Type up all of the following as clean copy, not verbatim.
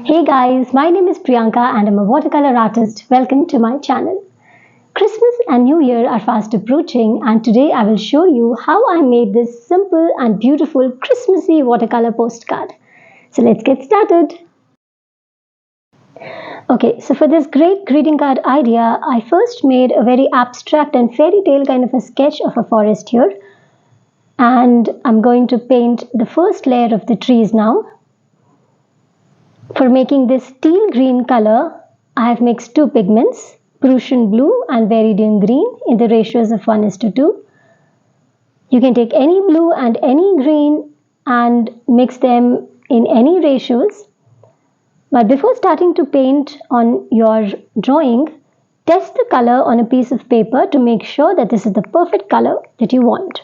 Hey guys, my name is Priyanka and I'm a watercolor artist. Welcome to my channel. Christmas and New Year are fast approaching, and today I will show you how I made this simple and beautiful Christmassy watercolor postcard. So let's get started. Okay, so for this great greeting card idea, I first made a very abstract and fairy tale kind of a sketch of a forest here. And I'm going to paint the first layer of the trees now. For making this teal green color, I have mixed two pigments, Prussian blue and Viridian green in the ratios of 1:2. You can take any blue and any green and mix them in any ratios. But before starting to paint on your drawing, test the color on a piece of paper to make sure that this is the perfect color that you want.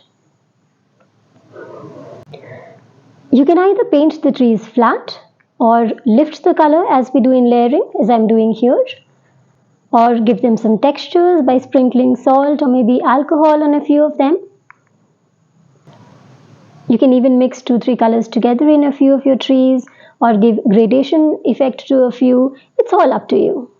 You can either paint the trees flat or lift the color as we do in layering, as I'm doing here, or give them some textures by sprinkling salt or maybe alcohol on a few of them. You can even mix 2-3 colors together in a few of your trees or give gradation effect to a few. It's all up to you.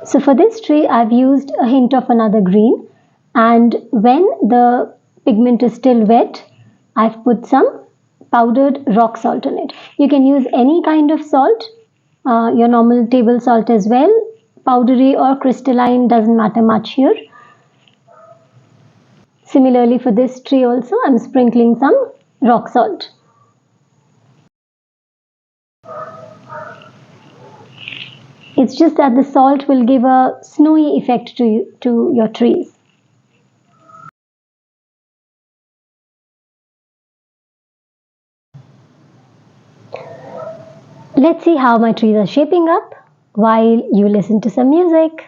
So for this tree, I've used a hint of another green, and when the pigment is still wet, I've put some powdered rock salt on it. You can use any kind of salt, your normal table salt as well, powdery or crystalline, doesn't matter much here. Similarly for this tree also, I'm sprinkling some rock salt. It's just that the salt will give a snowy effect to your trees. Let's see how my trees are shaping up while you listen to some music.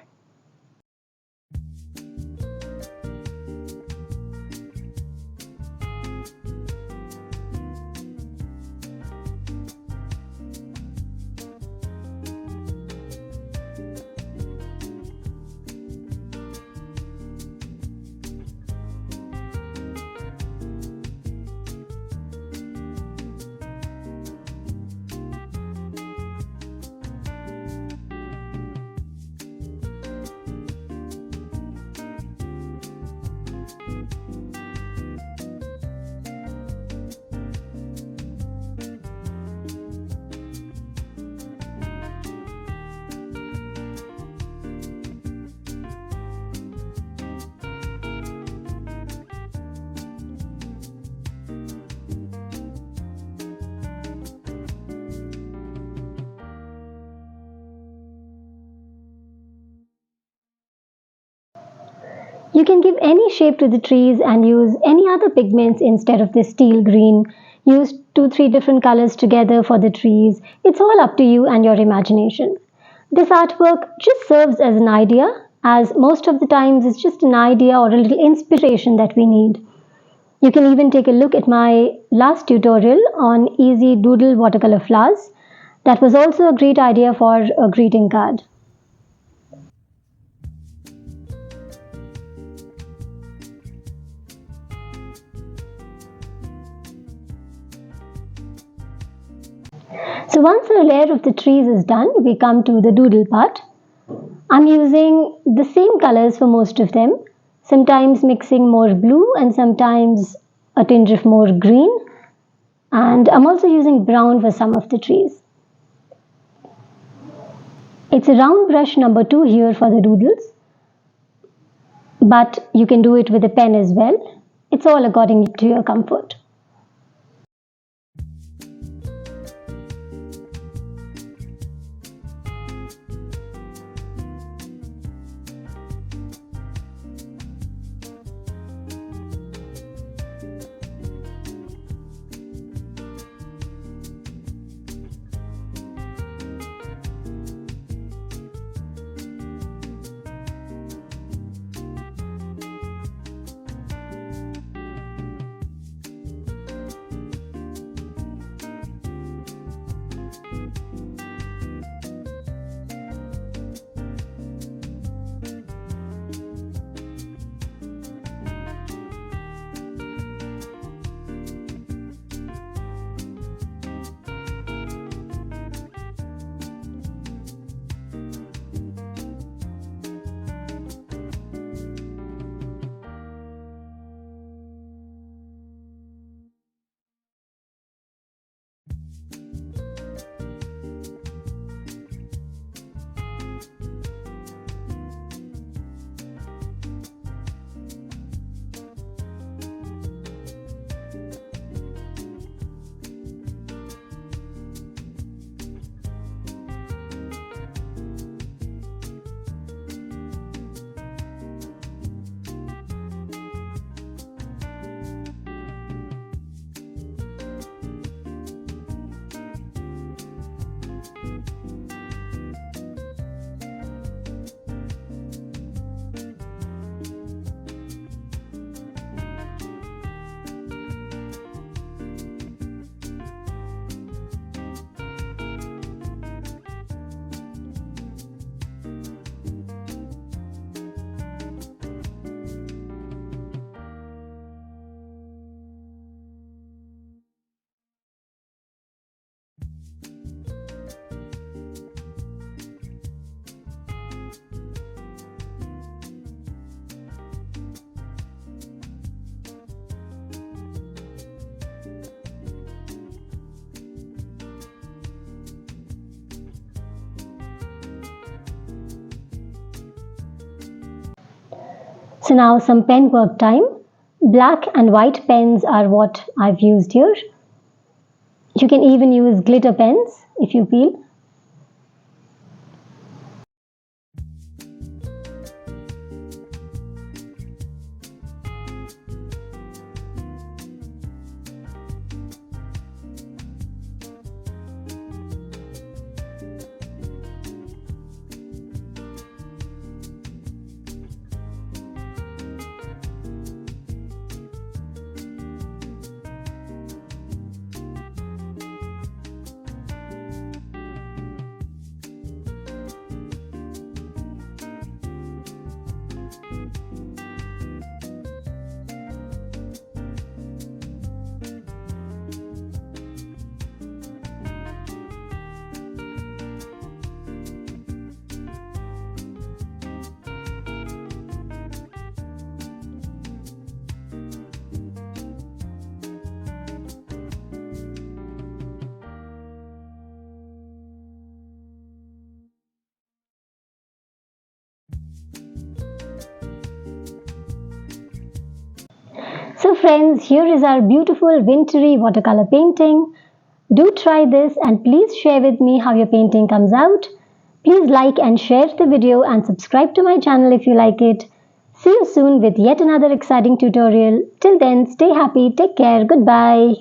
You can give any shape to the trees and use any other pigments instead of this teal green. Use 2-3 different colors together for the trees. It's all up to you and your imagination. This artwork just serves as an idea, as most of the times it's just an idea or a little inspiration that we need. You can even take a look at my last tutorial on easy doodle watercolor flowers. That was also a great idea for a greeting card. So once a layer of the trees is done, we come to the doodle part. I'm using the same colors for most of them, sometimes mixing more blue and sometimes a tinge of more green. And I'm also using brown for some of the trees. It's a round brush number 2 here for the doodles, but you can do it with a pen as well. It's all according to your comfort. So now some pen work time. Black and white pens are what I've used here. You can even use glitter pens if you feel. So friends, here is our beautiful wintry watercolor painting. Do try this and please share with me how your painting comes out. Please like and share the video and subscribe to my channel if you like it. See you soon with yet another exciting tutorial. Till then, stay happy, take care, goodbye.